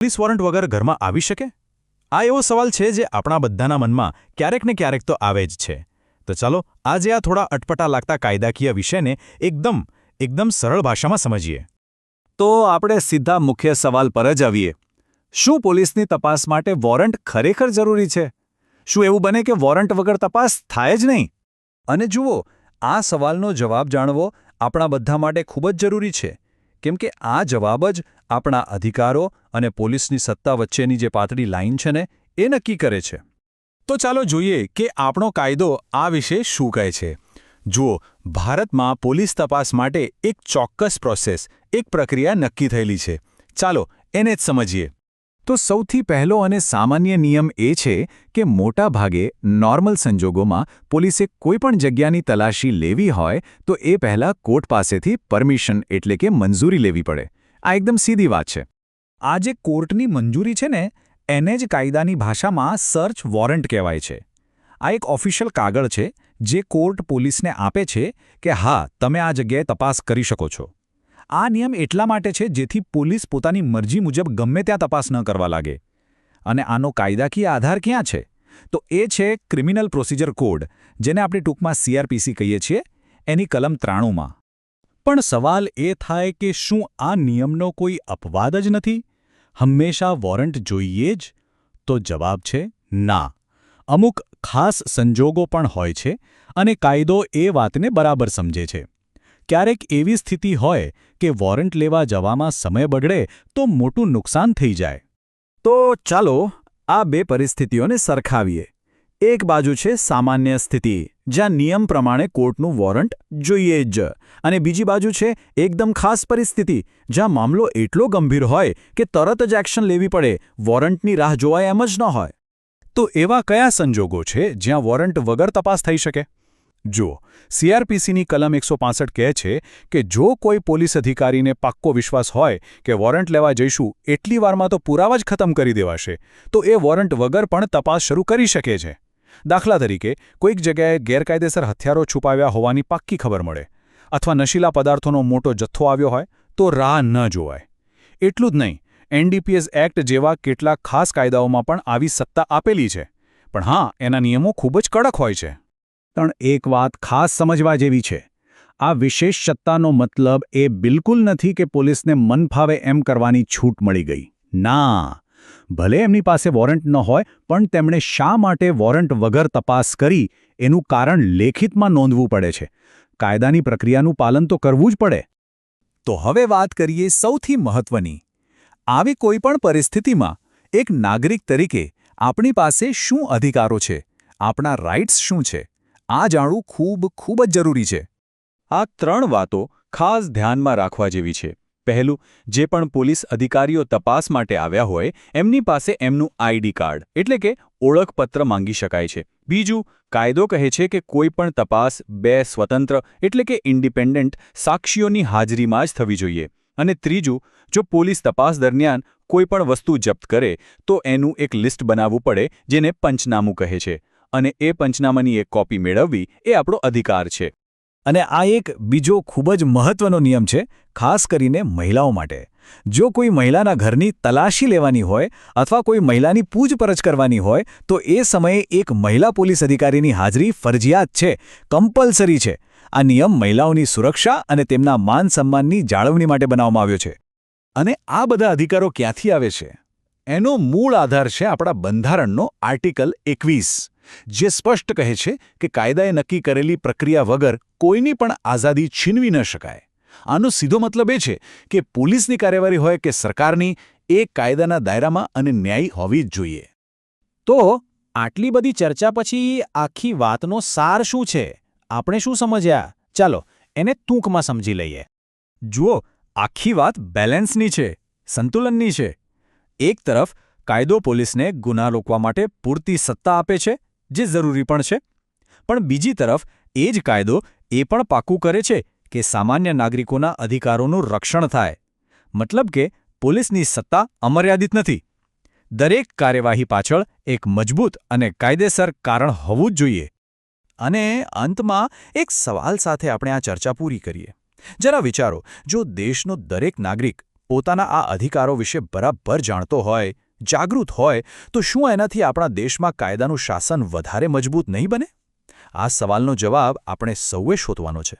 Police warrant વગર ઘરમાં આવી શકે? આ એવો સવાલ છે જે આપણા બધાના મનમાં ક્યારેક ને ક્યારેક તો આવે જ છે. તો ચાલો આજે આ થોડા અટપટા લાગતા કાયદાકીય વિષયને એકદમ સરળ ભાષામાં સમજીએ. તો આપણે સીધા મુખ્ય સવાલ પર જ આવીએ. શું પોલીસની તપાસ માટે વોરંટ ખરેખર જરૂરી છે? શું એવું બને કે વોરંટ વગર તપાસ થાય જ નહીં? અને જુઓ, આ સવાલનો જવાબ જાણવો આપણા બધા માટે ખૂબ જ જરૂરી છે, કેમ કે આ જવાબ જ આપણા અધિકારો અને પોલીસની સત્તા વચ્ચેની જે પાતળી લાઇન છે ને, એ નક્કી કરે છે. તો ચાલો જોઈએ કે આપણો કાયદો આ વિશે શું કહે છે. જુઓ, ભારતમાં પોલીસ તપાસ માટે એક ચોક્કસ પ્રોસેસ, એક પ્રક્રિયા નક્કી થયેલી છે. ચાલો એને જ સમજીએ. તો સૌથી પહેલો અને સામાન્ય નિયમ એ છે કે મોટા ભાગે નોર્મલ સંજોગોમાં પોલીસે કોઈપણ જગ્યાની તલાશી લેવી હોય તો એ પહેલાં કોર્ટ પાસેથી પરમિશન એટલે કે મંજૂરી લેવી પડે. આ એકદમ સીધી વાત છે. આ જે કોર્ટની મંજૂરી છે ને, એને જ કાયદાની ભાષામાં સર્ચ વોરંટ કહેવાય છે. આ એક ઓફિશિયલ કાગળ છે જે કોર્ટ પોલીસને આપે છે કે હા, તમે આ જગ્યાએ તપાસ કરી શકો છો. આ નિયમ એટલા માટે છે જેથી પોલીસ પોતાની મરજી મુજબ ગમે ત્યાં તપાસ ન કરવા લાગે. અને આનો કાયદાકીય આધાર ક્યાં છે? તો એ છે ક્રિમિનલ પ્રોસિજર કોડ, જેને આપણે ટૂંકમાં CRPC કહીએ છીએ, એની કલમ 93માં. પણ સવાલ એ થાય કે શું આ નિયમનો કોઈ અપવાદ જ નથી? હંમેશા વોરંટ જોઈએ જ? તો જવાબ છે ના. અમુક ખાસ સંજોગો પણ હોય છે અને કાયદો એ વાતને બરાબર સમજે છે. ક્યારેક એવી સ્થિતિ હોય કે વોરંટ લેવા જવામાં સમય બગડે તો મોટું નુકસાન થઈ જાય. તો ચાલો આ બે પરિસ્થિતિઓને સરખાવીએ. એક બાજુ છે સામાન્ય સ્થિતિ, જ્યાં નિયમ પ્રમાણે કોર્ટનું વોરંટ જોઈએ જ, અને બીજી બાજુ છે એકદમ ખાસ પરિસ્થિતિ, જ્યાં મામલો એટલો ગંભીર હોય કે તરત જ એક્શન લેવી પડે, વોરંટની રાહ જોવાય એમ જ ન હોય. તો એવા કયા સંજોગો છે જ્યાં વોરંટ વગર તપાસ થઈ શકે? જુઓ, CRPCની કલમ 165 કહે છે કે જો કોઈ પોલીસ અધિકારીને પાક્કો વિશ્વાસ હોય કે વોરંટ લેવા જઈશું એટલી વારમાં તો પુરાવા જ ખતમ કરી દેવાશે, તો એ વોરંટ વગર પણ તપાસ શરૂ કરી શકે છે. દાખલા તરીકે, કોઈક જગ્યાએ ગેરકાયદેસર હથિયારો છુપાવ્યા હોવાની પાક્કી ખબર મળે, અથવા નશીલા પદાર્થોનો મોટો જથ્થો આવ્યો હોય, તો રાહ ન જોવાય. એટલું જ નહીં, NDPS એક્ટ જેવા કેટલાક ખાસ કાયદાઓમાં પણ આવી સત્તા આપેલી છે. પણ હા, એના નિયમો ખૂબ જ કડક હોય છે. પણ એક વાત ખાસ સમજવા જેવી છે. આ વિશેષ સત્તાનો મતલબ એ બિલકુલ નથી કે પોલીસને મન ફાવે એમ કરવાની છૂટ મળી ગઈ. ના. ભલે એમની પાસે વોરંટ ન હોય, પણ તેમણે શા માટે વોરંટ વગર તપાસ કરી એનું કારણ લેખિતમાં નોંધવું પડે છે. કાયદાની પ્રક્રિયાનું પાલન તો કરવું જ પડે. તો હવે વાત કરીએ સૌથી મહત્વની. આવી કોઈપણ પરિસ્થિતિમાં એક નાગરિક તરીકે આપણી પાસે શું અધિકારો છે, આપણા રાઇટ્સ શું છે, આ જાણવું ખૂબ જ જરૂરી છે. આ 3 વાતો ખાસ ધ્યાનમાં રાખવા જેવી છે. પહેલું, જે પણ પોલીસ અધિકારીઓ તપાસ માટે આવ્યા હોય એમની પાસે એમનું ID કાર્ડ એટલે કે ઓળખપત્ર માંગી શકાય છે. બીજું, કાયદો કહે છે કે કોઈ પણ તપાસ 2 સ્વતંત્ર એટલે કે ઇન્ડિપેન્ડન્ટ સાક્ષીઓની હાજરીમાં જ થવી જોઈએ. અને ત્રીજું, જો પોલીસ તપાસ દરમિયાન કોઈ પણ વસ્તુ જપ્ત કરે તો એનું એક લિસ્ટ બનાવવું પડે, જેને પંચનામું કહે છે. અને એ પંચનામાની એક કોપી મેળવવી એ આપણો અધિકાર છે. અને આ એક બીજો ખૂબ જ મહત્વનો નિયમ છે, ખાસ કરીને મહિલાઓ માટે. જો કોઈ મહિલાના ઘરની તલાશી લેવાની હોય અથવા કોઈ મહિલાની પૂછપરછ કરવાની હોય તો એ સમયે એક મહિલા પોલીસ અધિકારીની હાજરી ફરજિયાત છે, કમ્પલસરી છે. આ નિયમ મહિલાઓની સુરક્ષા અને તેમના માન-સન્માનની જાળવણી માટે બનાવવામાં આવ્યો છે. અને આ બધા અધિકારો ક્યાંથી આવે છે? એનો મૂળ આધાર છે આપણા બંધારણનો આર્ટિકલ 21, જે સ્પષ્ટ કહે છે કે કાયદાએ નક્કી કરેલી પ્રક્રિયા વગર કોઈની પણ આઝાદી છીનવી ન શકાય. આનો સીધો મતલબ એ છે કે પોલીસની કાર્યવાહી હોય કે સરકારની, એ કાયદાના દાયરામાં અને ન્યાયી હોવી જ જોઈએ. તો આટલી બધી ચર્ચા પછી આખી વાતનો સાર શું છે? આપણે શું સમજ્યા? ચાલો એને ટૂંકમાં સમજી લઈએ. જુઓ, આખી વાત બેલેન્સની છે, સંતુલનની છે. એક તરફ કાયદો પોલીસને ગુના રોકવા માટે પૂરતી સત્તા આપે છે, જે જરૂરી પણ છે. પણ બીજી તરફ એ જ કાયદો એ પણ પાકું કરે છે કે સામાન્ય નાગરિકોના અધિકારોનું રક્ષણ થાય. મતલબ કે પોલીસની સત્તા અમર્યાદિત નથી. દરેક કાર્યવાહી પાછળ એક મજબૂત અને કાયદેસર કારણ હોવું જ જોઈએ. અને અંતમાં એક સવાલ સાથે આપણે આ ચર્ચા પૂરી કરીએ. જરા વિચારો, જો દેશનો દરેક નાગરિક પોતાના આ અધિકારો વિશે બરાબર જાણતો હોય, જાગૃત હોય, તો શું એનાથી આપણા દેશમાં કાયદાનું શાસન વધારે મજબૂત નહીં બને? આ સવાલનો જવાબ આપણે સૌએ શોધવાનો છે.